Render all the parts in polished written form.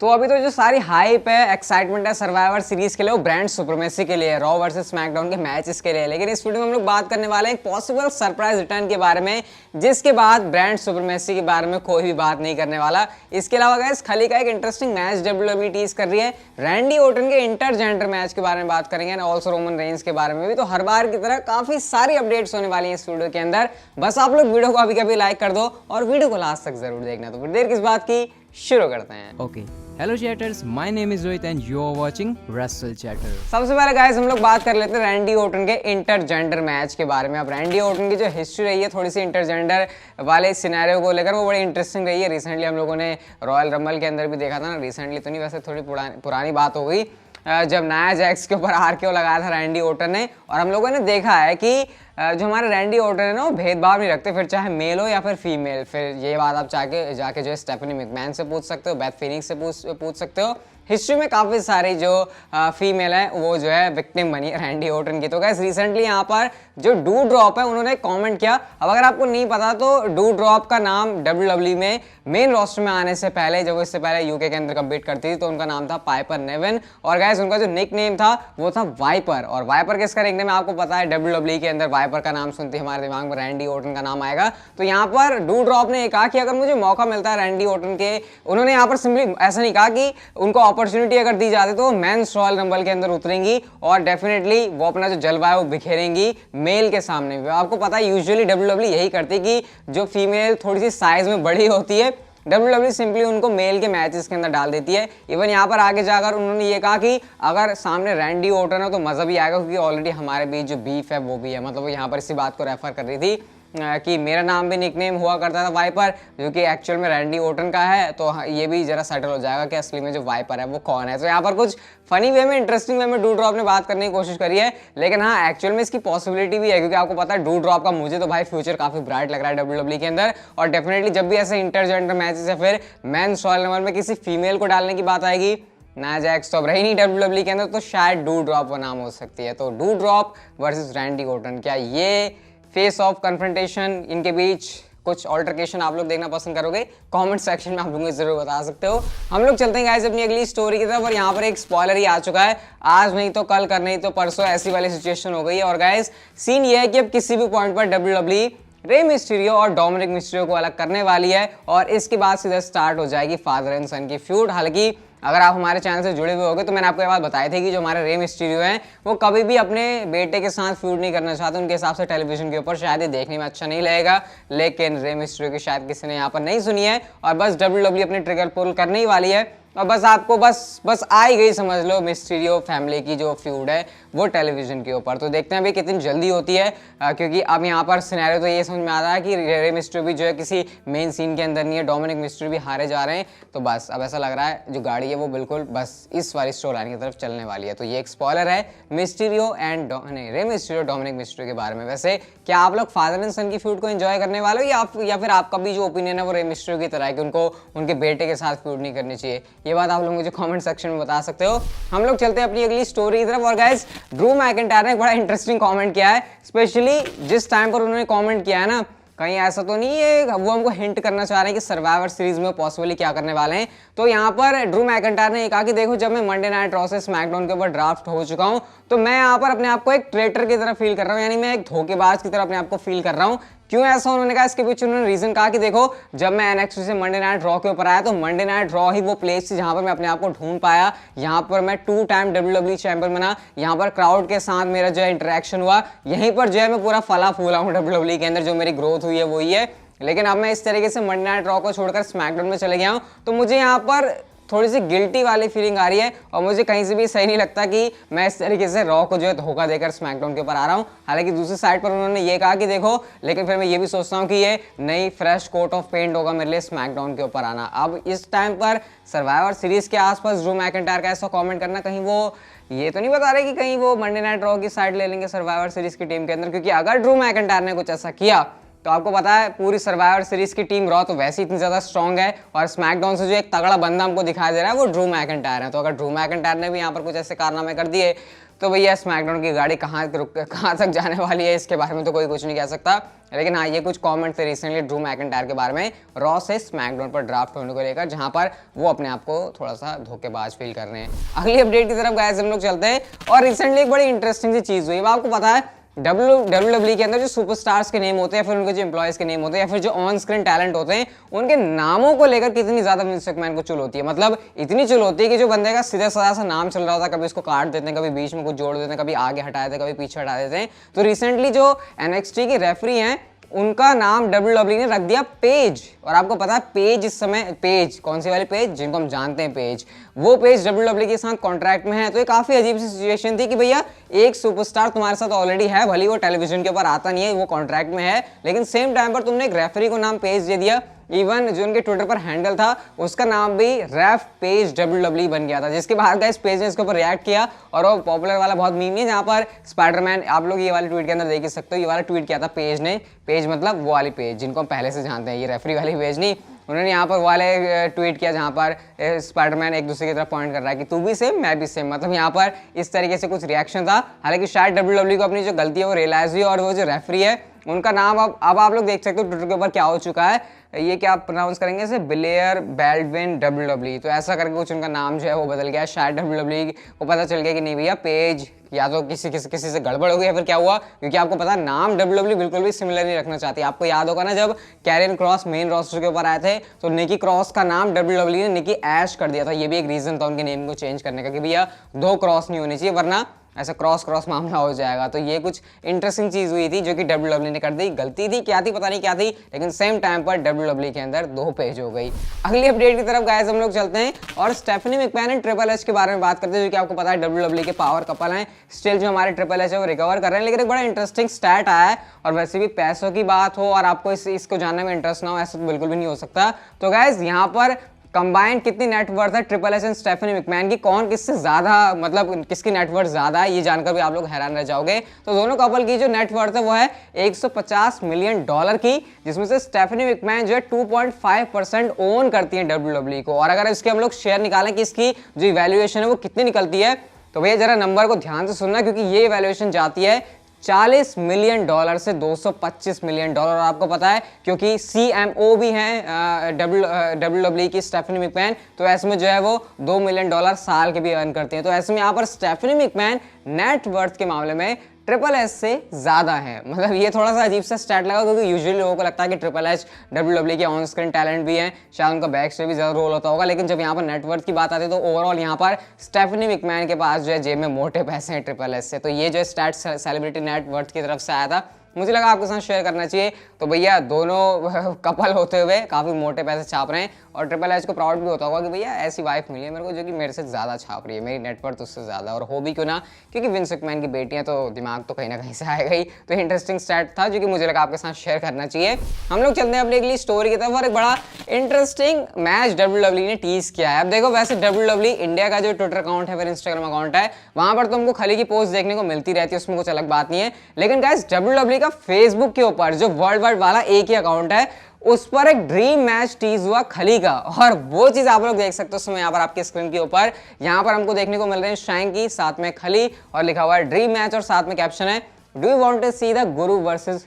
तो अभी तो जो सारी हाइप है, एक्साइटमेंट है सर्वाइवर सीरीज के लिए, वो ब्रांड सुप्रीमेसी के लिए, रॉ वर्सेस स्मैकडाउन के मैचेस के लिए। लेकिन इस वीडियो में हम लोग बात करने वाले हैं एक पॉसिबल सरप्राइज रिटर्न के बारे में, जिसके बाद ब्रांड सुप्रीमेसी के बारे में कोई भी बात नहीं करने वाला। इसके अलावा गाइस खाली का एक इंटरेस्टिंग मैच डब्ल्यूडब्ल्यूई टीज कर रही है, रैंडी ऑर्टन के इंटरजेंडर मैच के बारे में बात करेंगे एंड ऑल्सो रोमन रेंज के बारे में भी। तो हर बार की तरह काफी सारी अपडेट्स होने वाली है इस वीडियो के अंदर। बस आप लोग वीडियो को अभी कभी लाइक कर दो और वीडियो को लास्ट तक जरूर देखना। तो फिर देर किस बात की, शुरू करते हैं। Okay, hello chatters, my name is Rohit and you are watching wrestle chatter. सबसे पहले गाइस हम लोग बात कर लेते हैं रैंडी ऑर्टन के इंटरजेंडर मैच के बारे में। अब रैंडी ऑर्टन की जो हिस्ट्री रही है थोड़ी सी इंटरजेंडर वाले सिनेरियो को लेकर, वो बड़ी इंटरेस्टिंग रही है। रिसेंटली हम लोगों ने रॉयल रंबल के अंदर भी देखा था ना, रिसेंटली तो नहीं वैसे थोड़ी पुरानी बात हो गई, जब नाया जैक्स के ऊपर आरकेओ लगाया था रैंडी ऑर्टन ने। और हम लोगों ने देखा है कि जो हमारे रैंडी ऑर्टन है ना, वो भेदभाव नहीं रखते, फिर चाहे मेल हो या फिर फीमेल। फिर ये बात आप जाके जो है स्टेफनी मैकमैन से पूछ सकते हो, बेथ फिनिक्स से पूछ सकते हो। हिस्ट्री में काफ़ी सारी जो फीमेल है वो जो है विक्टिम बनी है रैंडी ऑर्टन की। तो गाइस रिसेंटली यहाँ पर जो डू ड्रॉप है उन्होंने कमेंट किया। अब अगर आपको नहीं पता तो डू ड्रॉप का नाम डब्ल्यूडब्ल्यूई में मेन रोस्टर में आने से पहले, जब वो इससे पहले यूके के अंदर कम्पीट करती थी, तो उनका नाम था पाइपर नेवन। और गाइस उनका जो निक नेम था वो था वाइपर। और वाइपर किसका निक नेम आपको पता है, डब्ल्यूडब्ल्यूई के अंदर वाइपर का नाम सुनते हमारे दिमाग में रैंडी ऑर्टन का नाम आएगा। तो यहाँ पर डू ड्रॉप ने कहा कि अगर मुझे मौका मिलता है रैंडी ऑर्टन के, उन्होंने यहाँ पर सिंपली ऐसा नहीं कहा कि उनको अपॉर्चुनिटी अगर दी जाती तो वो मेंस रॉयल रंबल के अंदर उतरेंगी और डेफिनेटली वो अपना जो जलवा है वो बिखेरेंगी मेल के सामने भी। आपको पता है यूजुअली डब्ल्यूडब्ल्यूई यही करती है कि जो फीमेल थोड़ी सी साइज में बड़ी होती है, डब्ल्यूडब्ल्यूई सिंपली उनको मेल के मैचेस के अंदर डाल देती है। इवन यहाँ पर आगे जाकर उन्होंने ये कहा कि अगर सामने रैंडी ऑर्टन है तो मजा भी आएगा, क्योंकि ऑलरेडी हमारे बीच जो बीफ है वो भी है। मतलब वो यहाँ पर इसी बात को रेफर कर रही थी कि मेरा नाम भी निकनेम हुआ करता था वाइपर, जो कि एक्चुअल में रैंडी ऑर्टन का है। तो ये भी जरा सेटल हो जाएगा कि असली में जो वाइपर है वो कौन है। तो यहाँ पर कुछ फनी वे में, इंटरेस्टिंग वे में डू ड्रॉप ने बात करने की कोशिश करी है। लेकिन हाँ, एक्चुअल में इसकी पॉसिबिलिटी भी है, क्योंकि आपको पता है डू ड्रॉप का मुझे तो भाई फ्यूचर काफी ब्राइट लग रहा है डब्ल्यूडब्ल्यूई के अंदर। और डेफिनेटली जब भी ऐसे इंटरजेंडर मैचेस या फिर मेंस रॉयल रंबल में किसी फीमेल को डालने की बात आएगी, नाया जैक्स तो अब रही नहीं डब्ल्यूडब्ल्यूई के अंदर, तो शायद डू ड्रॉप का नाम हो सकती है। तो do drop versus Randy Orton, क्या ये फेस ऑफ कन्फ्रंटेशन, इनके बीच कुछ ऑल्टरकेशन आप लोग देखना पसंद करोगे? कमेंट सेक्शन में आप लोग जरूर बता सकते हो। हम लोग चलते हैं गाइस अपनी अगली स्टोरी की तरफ। और यहाँ पर एक स्पॉइलर ही आ चुका है, आज नहीं तो कल, कर नहीं तो परसों, ऐसी वाली सिचुएशन हो गई है। और गाइस सीन ये है कि अब किसी भी पॉइंट पर डब्ल्यूडब्ल्यूई रे मिस्टीरियो और डोमिनिक मिस्टीरियो को अलग करने वाली है, और इसके बाद सीधा स्टार्ट हो जाएगी फादर एंड सन की फ्यूड। हालांकि अगर आप हमारे चैनल से जुड़े हुए होगे तो मैंने आपको ये बात बताई थी कि जो हमारे रे मिस्टीरियो हैं वो कभी भी अपने बेटे के साथ फ्यूड नहीं करना चाहते। उनके हिसाब से टेलीविजन के ऊपर शायद ये देखने में अच्छा नहीं लगेगा। लेकिन रे मिस्टीरियो की शायद किसी ने यहाँ पर नहीं सुनी है, और बस डब्ल्यूडब्ल्यूई अपनी ट्रिगर पुल करने ही वाली है। और बस आपको बस आ ही गई, समझ लो, मिस्टीरियो फैमिली की जो फ्यूड है वो टेलीविजन के ऊपर। तो देखते हैं अभी कितनी जल्दी होती है, क्योंकि अब यहाँ पर सिनेरियो तो ये समझ में आ रहा है कि रे मिस्टीरियो भी जो है किसी मेन सीन के अंदर नहीं है, डोमिनिक मिस्टीरियो भी हारे जा रहे हैं। तो बस अब ऐसा लग रहा है जो गाड़ी है वो बिल्कुल बस इस वाली स्टोरी लाइन की तरफ चलने वाली है। तो ये एक स्पॉइलर है Mysterio and Rey Mysterio Dominik Mysterio के बारे में। वैसे क्या आप लोग फादर एंड सन की फ्यूड को एंजॉय करने वाले हो, या फिर आपका भी जो ओपिनियन है वो रे मिस्टीरियो की तरह है कि उनको उनके बेटे के साथ फ्यूड नहीं करनी चाहिए? ये बात आप लोग मुझे कमेंट सेक्शन में बता सकते हो। हम लोग चलते हैं अपनी अगली स्टोरी की तरफ। और गाइस ड्रू मैकिंटायर ने एक बड़ा इंटरेस्टिंग कमेंट किया है, स्पेशली जिस टाइम पर उन्होंने कमेंट किया है ना, कहीं ऐसा तो नहीं है वो हमको हिंट करना चाह रहे हैं कि सर्वाइवर सीरीज में पॉसिबली क्या करने वाले हैं। तो यहाँ पर ड्रू मैकिंटायर ने कहा कि देखो, जब मैं मंडे नाइट रॉ से स्मैकडाउन के ऊपर ड्राफ्ट हो चुका हूँ, तो मैं यहाँ पर अपने आप को एक ट्रेटर की तरह फील कर रहा हूँ, यानी मैं एक धोखेबाज की तरह अपने आप को फील कर रहा हूँ। क्यों ऐसा उन्होंने कहा, इसके पीछे उन्होंने रीजन कहा कि देखो, जब मैं एनएक्सटी से मंडे नाइट रॉ के ऊपर आया तो मंडे नाइट रॉ ही वो प्लेस थी जहां पर मैं अपने आप को ढूंढ पाया। यहाँ पर मैं 2 टाइम डब्ल्यूडब्ल्यूई चैंपियन बना, यहाँ पर क्राउड के साथ मेरा जो है इंटरेक्शन हुआ, यहीं पर जो है मैं पूरा फला फूला हूँ डब्ल्यूडब्ल्यूई के अंदर, जो मेरी ग्रोथ हुई है वही है। लेकिन अब मैं इस तरीके से मंडे नाइट रॉ को छोड़कर स्मैकडाउन में चले गया हूँ, तो मुझे यहाँ पर थोड़ी सी गिल्टी वाली फीलिंग आ रही है, और मुझे कहीं से भी सही नहीं लगता कि मैं इस तरीके से रॉ को जो है धोखा देकर स्मैकडाउन के ऊपर आ रहा हूँ। हालांकि दूसरी साइड पर उन्होंने ये कहा कि देखो, लेकिन फिर मैं ये भी सोचता हूँ कि ये नई फ्रेश कोट ऑफ पेंट होगा मेरे लिए स्मैकडाउन के ऊपर आना। अब इस टाइम पर सर्वाइवर सीरीज के आसपास ड्रू मैकिंटायर का ऐसा कॉमेंट करना, कहीं वो ये तो नहीं बता रहे कि कहीं वो मंडे नाइट रॉ की साइड ले लेंगे सर्वाइवर सीरीज की टीम के अंदर? क्योंकि अगर ड्रू मैकिंटायर ने कुछ ऐसा किया तो आपको पता है पूरी सर्वाइवर सीरीज की टीम रॉ तो वैसे इतनी ज्यादा स्ट्रांग है, और स्मैकडाउन से जो एक तगड़ा बंदा हमको दिखाई दे रहा है वो ड्रू मैकिंटायर है। तो अगर ड्रू मैकिंटायर ने भी यहाँ पर कुछ ऐसे कारनामे कर दिए तो भैया स्मैकडाउन की गाड़ी कहाँ तक जाने वाली है इसके बारे में तो कोई कुछ नहीं कह सकता। लेकिन हाँ, ये कुछ कमेंट थे रिसेंटली ड्रू मैकिंटायर के बारे में रॉ से स्मैकडाउन पर ड्राफ्ट होने को लेकर, जहां पर वो अपने आप को थोड़ा सा धोखेबाज फील कर रहे हैं। अगली अपडेट की तरफ गाइस हम लोग चलते हैं और रिसेंटली एक बड़ी इंटरेस्टिंग सी चीज हुई। आपको पता है WWE के अंदर जो सुपरस्टार्स के नेम होते हैं, फिर उनके जो एम्प्लॉयज के नेम होते हैं, या फिर जो ऑन स्क्रीन टैलेंट होते हैं, उनके नामों को लेकर कितनी ज्यादा विंस मैकमैन को चुल होती है। मतलब इतनी चुल होती है कि जो बंदे का सीधा साधा सा नाम चल रहा होता है, कभी उसको काट देते हैं, कभी बीच में कुछ जोड़ देते हैं, कभी आगे हटा देते हैं, कभी पीछे हटा देते हैं। तो रिसेंटली जो NXT की रेफरी हैं उनका नाम WWE ने रख दिया पेज। और आपको पता है पेज इस समय, पेज कौन सी वाली पेज, जिनको हम जानते हैं पेज, वो पेज WWE के साथ कॉन्ट्रैक्ट में है। तो ये काफी अजीब सी सिचुएशन थी कि भैया एक सुपरस्टार तुम्हारे साथ ऑलरेडी है, भले वो टेलीविजन के ऊपर आता नहीं है, वो कॉन्ट्रैक्ट में है, लेकिन सेम टाइम पर तुमने एक रेफरी को नाम पेज दे दिया। इवन जो उनके ट्विटर पर हैंडल था उसका नाम भी रेफ पेज WWE बन गया था, जिसके बाद गाइस पेज ने इसके ऊपर रिएक्ट किया और वो पॉपुलर वाला बहुत मीम है जहां पर स्पाइडरमैन, आप लोग ये वाले ट्वीट के अंदर देख ही सकते हो, ये वाला ट्वीट किया था पेज ने। पेज मतलब वो वाली पेज जिनको हम पहले से जानते हैं, ये रेफरी वाली पेज नहीं। उन्होंने यहाँ पर वाले ट्वीट किया जहाँ पर स्पाइडरमैन एक दूसरे की तरफ पॉइंट कर रहा है कि तू भी सेम मैं भी सेम, मतलब यहाँ पर इस तरीके से कुछ रिएक्शन था। हालांकि शायद WWE को अपनी जो गलती है वो रियलाइज हुई और वो जो रेफरी है उनका नाम अब आप लोग देख सकते हो ट्विटर के ऊपर क्या हो चुका है, ये क्या प्रोनाउंस करेंगे इसे, ब्लेयर बैल्डविन WWE। तो ऐसा करके कुछ उनका नाम जो है वो बदल गया। शायद WWE को पता चल गया कि नहीं भैया पेज या तो किसी से गड़बड़ हो गई, या फिर क्या हुआ, क्योंकि आपको पता नाम WWE बिल्कुल भी सिमिलर नहीं रखना चाहती। आपको याद होगा ना जब कैरियन क्रॉस मेन रोस्टर के ऊपर आए थे तो निकी क्रॉस का नाम WWE ने निकी ऐश कर दिया था। ये भी एक रीजन था उनके नेम को चेंज करने का कि भैया 2 क्रॉस नहीं होनी चाहिए वरना ऐसा क्रॉस मामला हो जाएगा। तो ये कुछ इंटरेस्टिंग चीज हुई थी जो कि WWE ने कर दी। गलती थी क्या थी पता नहीं क्या थी, लेकिन सेम टाइम पर WWE के अंदर 2 पेज हो गई। अगली अपडेट की तरफ गाइस हम लोग चलते हैं और Stephanie McMahon and triple H के बारे में बात करते हैं, जो कि आपको पता है WWE के पावर कपल हैं। स्टिल जो हमारे ट्रिपल एच है वो रिकवर कर रहे हैं, लेकिन एक बड़ा इंटरेस्टिंग स्टैट आया है। और वैसे भी पैसों की बात हो और आपको इसको जानने में इंटरेस्ट ना हो, ऐसा तो बिल्कुल भी नहीं हो सकता। तो गाइस यहाँ पर कंबाइंड कितनी नेटवर्थ है triple H and Stephanie McMahon की, कौन किससे ज्यादा, मतलब किसकी नेटवर्थ ज्यादा है, ये जानकर भी आप लोग हैरान रह जाओगे। तो दोनों कपल की जो नेटवर्थ है वो है $150 मिलियन की, जिसमें से स्टेफनी मैकमैन जो है 2.5% ओन करती है WWE को। और अगर इसके हम लोग शेयर निकालें कि इसकी जो वैल्यूएशन है वो कितनी निकलती है, तो भैया जरा नंबर को ध्यान से सुनना, क्योंकि ये वैल्यूएशन जाती है $40 मिलियन से $225 मिलियन। और आपको पता है क्योंकि CMO भी हैं WWE की स्टेफनी मैकमैन, तो ऐसे में जो है वो $2 मिलियन साल के भी अर्न करते हैं। तो ऐसे में यहाँ पर स्टेफनी मैकमैन नेट वर्थ के मामले में ट्रिपल एच से ज्यादा है। मतलब ये थोड़ा सा अजीब सा स्टैट लगा, क्योंकि यूजुअली लोगों को लगता है कि ट्रिपल एच WWE के ऑन स्क्रीन टैलेंट भी है, शायद उनका बैक स्टेज भी ज्यादा रोल होता होगा, लेकिन जब यहाँ पर नेटवर्थ की बात आती है तो ओवरऑल यहाँ पर स्टेफनी मैकमैन के पास जो है जेब में मोटे पैसे हैं ट्रिपल एच से। तो ये जो स्टैट सेलिब्रिटी नेटवर्थ की तरफ से आया था, मुझे लगा आपके साथ शेयर करना चाहिए। तो भैया दोनों कपल होते हुए काफी मोटे पैसे छाप रहे हैं और ट्रिपल एच को प्राउड भी होता होगा कि भैया ऐसी वाइफ मिली है मेरे को जो कि मेरे से ज्यादा छाप रही है, मेरी नेटवर्थ उससे ज्यादा। और हो भी क्यों ना, क्योंकि विंस मैकमैन की बेटियां, तो दिमाग तो कहीं ना कहीं से आएगा ही। तो इंटरेस्टिंग स्टैट था जो कि मुझे लगा आपके साथ शेयर करना चाहिए। हम लोग चलते हैं अपनी अगली स्टोरी की तरफ और एक बड़ा इंटरेस्टिंग मैच WWE ने टीज किया है। अब देखो वैसे WWE इंडिया का जो ट्विटर अकाउंट है फिर इंस्टाग्राम अकाउंट है, वहां पर तुमको खली की पोस्ट देखने को मिलती रहती है, उसमें कुछ अलग बात नहीं है। लेकिन गाइस WWE का फेसबुक के ऊपर जो वर्ल्ड वाइड वाला एक ही अकाउंट है, उस पर एक ड्रीम मैच टीज हुआ खली का, और वो चीज आप लोग देख सकते हो उसमें यहाँ पर आपके स्क्रीन के ऊपर। यहाँ पर हमको देखने को मिल रहे हैं शैंकी, साथ में खली और लिखा हुआ है ड्रीम मैच, और साथ में कैप्शन है do you want to see the guru versus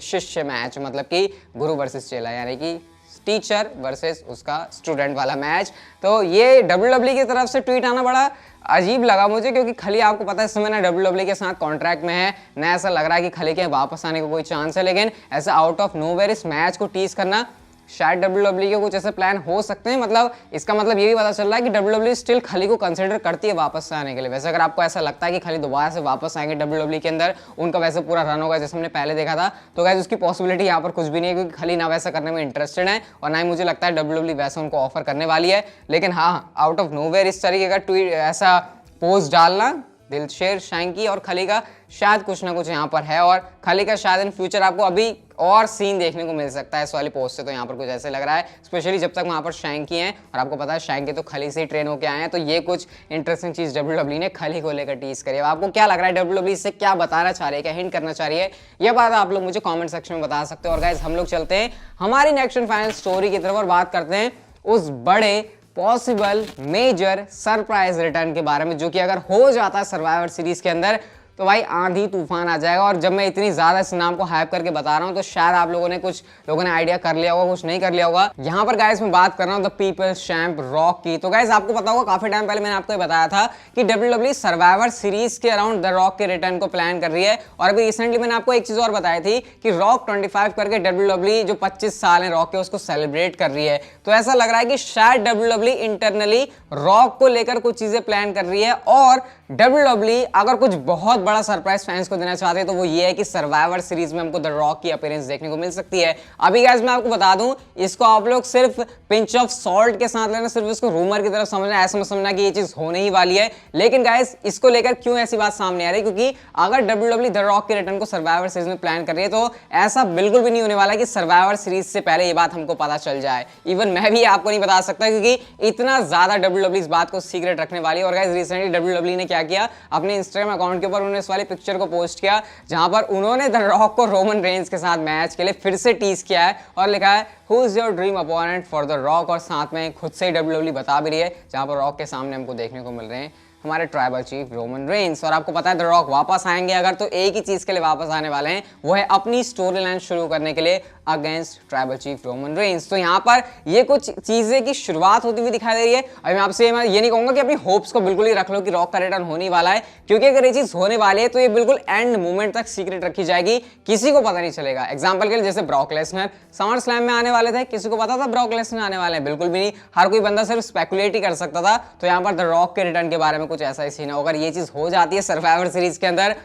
shishya match, मतलब कि गुरु वर्सेस चेला, यानी कि टीचर वर्सेस उसका स्टूडेंट वाला मैच। तो ये WWE की तरफ से ट्वीट आना बड़ा अजीब लगा मुझे, क्योंकि खली आपको पता है इस समय ना WWE के साथ कॉन्ट्रैक्ट में है, ना ऐसा लग रहा है कि खली के वापस आने का कोई चांस है। लेकिन ऐसा आउट ऑफ नोवेयर इस मैच को टीज करना, शायद WWE के कुछ ऐसे प्लान हो सकते हैं। मतलब इसका मतलब ये भी पता चल रहा है कि WWE स्टिल खली को कंसिडर करती है वापस से आने के लिए। वैसे अगर आपको ऐसा लगता है कि खली दोबारा से वापस आएंगे WWE के अंदर, उनका वैसे पूरा रन होगा जैसे हमने पहले देखा था, तो गाइस उसकी पॉसिबिलिटी यहाँ पर कुछ भी नहीं है, क्योंकि खली ना वैसा करने में इंटरेस्टेड है और ना ही मुझे लगता है WWE वैसा उनको ऑफर करने वाली है। लेकिन हाँ, आउट ऑफ नोवेयर इस तरीके का ट्वीट, ऐसा पोस्ट डालना, दिलशेर शैंकी और खली का शायद कुछ ना कुछ यहाँ पर है, और खली का शायद इन फ्यूचर आपको अभी और सीन देखने को मिल सकता है इस वाली पोस्ट से। तो यहाँ पर कुछ ऐसे लग रहा है, स्पेशली जब तक वहाँ पर शैंकी हैं, और आपको पता है शैंकी तो खली से ही ट्रेन होकर आए हैं। तो ये कुछ इंटरेस्टिंग चीज WWE ने खली को लेकर टीज करी है। आपको क्या लग रहा है WWE इससे क्या बताना चाह रही है, क्या हिंट करना चाह रही है, यह बात आप लोग मुझे कॉमेंट सेक्शन में बता सकते हो। और गाइस हम लोग चलते हैं हमारी नेक्स्ट एंड फाइनल स्टोरी की तरफ और बात करते हैं उस बड़े पॉसिबल मेजर सरप्राइज रिटर्न के बारे में, जो कि अगर हो जाता है सर्वाइवर सीरीज के अंदर तो भाई आंधी तूफान आ जाएगा। और जब मैं इतनी ज्यादा इस नाम को हाइप करके बता रहा हूं तो शायद आप लोगों ने कुछ आइडिया कर लिया होगा, कुछ नहीं कर लिया होगा। यहाँ पर गाइस मैं बात कर रहा हूँ द पीपल्स चैंप रॉक की। तो गाइस आपको पता होगा, काफी टाइम पहले मैंने आपको बताया था कि WWE सर्वाइवर सीरीज के अराउंड द रॉक के रिटर्न को प्लान कर रही है। और अभी रिसेंटली मैंने आपको एक चीज और बताई थी कि रॉक 25 करके WWE जो 25 साल है रॉक के उसको सेलिब्रेट कर रही है। तो ऐसा लग रहा है कि शायद WWE इंटरनली रॉक को लेकर कुछ चीजें प्लान कर रही है। और WWE अगर कुछ बहुत बड़ा सरप्राइज फैंस को देना चाहते हैं तो वो ये है कि सर्वाइवर सीरीज में हमको द रॉक की अपीयरेंस देखने को मिल सकती है। अभी गाइस मैं आपको बता दूं, इसको आप लोग सिर्फ पिंच ऑफ सॉल्ट के साथ लेना, सिर्फ इसको रूमर की तरफ समझना, ऐसा मत समझना कि ये चीज होने ही वाली है। लेकिन गाइस इसको लेकर क्यों ऐसी बात सामने आ रही है, क्योंकि अगर WWE द रॉक के रिटर्न को सर्वाइवर सीरीज में प्लान कर रही है तो ऐसा बिल्कुल भी नहीं होने वाला कि सर्वाइवर सीरीज से पहले ये बात हमको पता चल जाए। इवन मैं भी आपको नहीं बता सकता, क्योंकि इतना ज्यादा WWE इस बात को सीक्रेट रखने वाली है। और गाइस रिसेंटली WWE ने क्या किया, अपने इंस्टाग्राम अकाउंट के ऊपर उन्होंने इस वाली पिक्चर को पोस्ट किया जहां पर उन्होंने द रॉक को रोमन रेंज के साथ मैच के लिए फिर से टीज किया है और लिखा है who is your dream opponent for the rock. और साथ में खुद से ही WWE बता भी रही है, जहां पर रॉक के सामने हमको देखने को मिल रहे हैं हमारे ट्राइबल चीफ रोमन रेंस। और आपको पता है द रॉक वापस आएंगे अगर, तो एक ही चीज के लिए वापस आने वाले हैं, वो है अपनी स्टोरी लाइन शुरू करने के लिए against tribal chief Roman Reigns. तो यहाँ पर ये कुछ चीजें की शुरुआत होती हुई दिखाई दे रही है। अभी मैं आपसे ये नहीं कहूंगा कि अपनी होप्स को बिल्कुल ही रख लो कि रॉक का रिटर्न होने वाला है, क्योंकि अगर ये चीज होने वाली है तो ये बिल्कुल एंड मोमेंट तक सीक्रेट रखी जाएगी, किसी को पता नहीं चलेगा। एग्जाम्पल के लिए जैसे ब्रॉक लेसनर समर स्लैम में आने वाले थे, किसी को पता था ब्रॉक लेसनर आने वाले हैं? बिल्कुल भी नहीं, हर कोई बंदा सिर्फ स्पेकुलेट ही कर सकता था। तो यहाँ पर द रॉक के रिटर्न के बारे में कुछ ऐसा ही सीन है। अगर ये चीज हो जाती है सर्वाइवर सीरीज के अंदर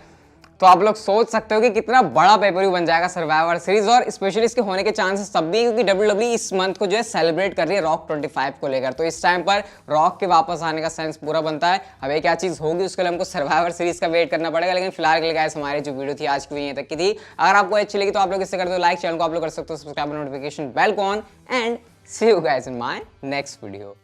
तो आप लोग सोच सकते हो कि कितना बड़ा पेपर बन जाएगा सर्वाइवर सीरीज। और स्पेशली इसके होने के चांसेस तब भी, क्योंकि WWE इस मंथ को जो है सेलिब्रेट कर रही है रॉक 25 को लेकर। तो इस टाइम पर रॉक के वापस आने का सेंस पूरा बनता है। अब ये क्या चीज होगी उसके लिए हमको सर्वाइवर सीरीज का वेट करना पड़ेगा। लेकिन फिलहाल के लिए गाइस हमारी जो वीडियो थी आज की यहीं तक की थी। अगर आपको अच्छी लगी तो आप लोग इससे कर दो लाइक, चैनल को आप लोग कर सकते हो सब्सक्राइब, नोटिफिकेशन बेल को on, and see you guys in my next video.